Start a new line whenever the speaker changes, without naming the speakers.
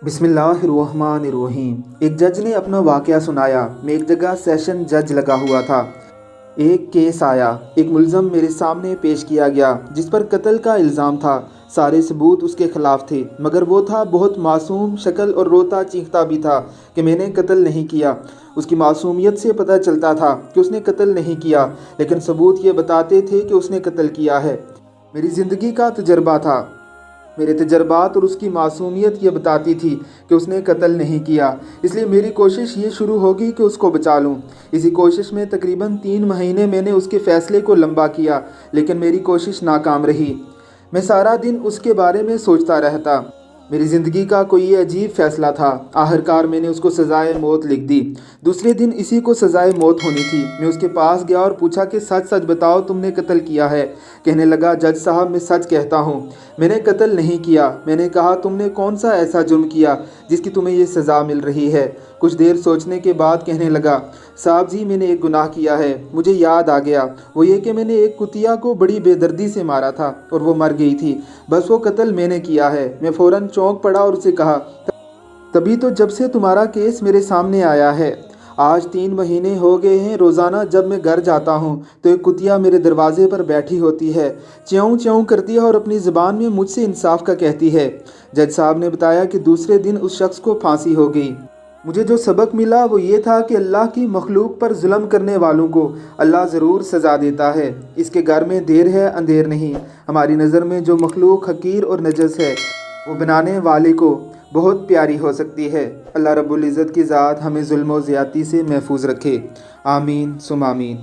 बिस्मिल्लाहिर्रहमानिर्रहीम। एक जज ने अपना वाक़या सुनाया। मैं एक जगह सेशन जज लगा हुआ था। एक केस आया। एक मुलज़म मेरे सामने पेश किया गया जिस पर कत्ल का इल्ज़ाम था। सारे सबूत उसके ख़िलाफ़ थे, मगर वो था बहुत मासूम शक्ल और रोता चीखता भी था कि मैंने कत्ल नहीं किया। उसकी मासूमियत से पता चलता था कि उसने कत्ल नहीं किया, लेकिन सबूत ये बताते थे कि उसने कत्ल किया है। मेरी ज़िंदगी का तजर्बा था। मेरे तजर्बात और उसकी मासूमियत ये बताती थी कि उसने कत्ल नहीं किया। इसलिए मेरी कोशिश ये शुरू होगी कि उसको बचा लूँ। इसी कोशिश में तकरीबन 3 महीने मैंने उसके फ़ैसले को लंबा किया, लेकिन मेरी कोशिश नाकाम रही। मैं सारा दिन उसके बारे में सोचता रहता। मेरी ज़िंदगी का कोई ये अजीब फ़ैसला था। आखिरकार मैंने उसको सज़ाए मौत लिख दी। दूसरे दिन इसी को सज़ाए मौत होनी थी। मैं उसके पास गया और पूछा कि सच सच बताओ, तुमने कत्ल किया है? कहने लगा, जज साहब, मैं सच कहता हूँ, मैंने कत्ल नहीं किया। मैंने कहा, तुमने कौन सा ऐसा जुर्म किया जिसकी तुम्हें ये सज़ा मिल रही है? कुछ देर सोचने के बाद कहने लगा, साहब जी, मैंने एक गुनाह किया है। मुझे याद आ गया। वो ये कि मैंने एक कुतिया को बड़ी बेदर्दी से मारा था और वो मर गई थी। बस वो कत्ल मैंने किया है। मैं फ़ौरन चौंक पड़ा और उसे कहा, तभी तो जब से तुम्हारा केस मेरे सामने आया है। आज 3 महीने हो गए हैं। रोज़ाना जब मैं घर जाता हूँ तो एक कुतिया मेरे दरवाजे पर बैठी होती है, च्यों च्यों करती है और अपनी ज़बान में मुझसे इंसाफ का कहती है। जज साहब ने बताया कि दूसरे दिन उस शख्स को फांसी हो गई। मुझे जो सबक मिला वो ये था कि अल्लाह की मखलूक पर जुल्म करने वालों को अल्लाह ज़रूर सज़ा देता है। इसके घर में देर है अंधेर नहीं। हमारी नज़र में जो मखलूक हकीर और नजस है, वो बनाने वाले को बहुत प्यारी हो सकती है। अल्लाह रब्बुल इज़्ज़त की ज़ात हमें जुल्म व ज़्यादती से महफूज रखे। आमीन सुम आमीन।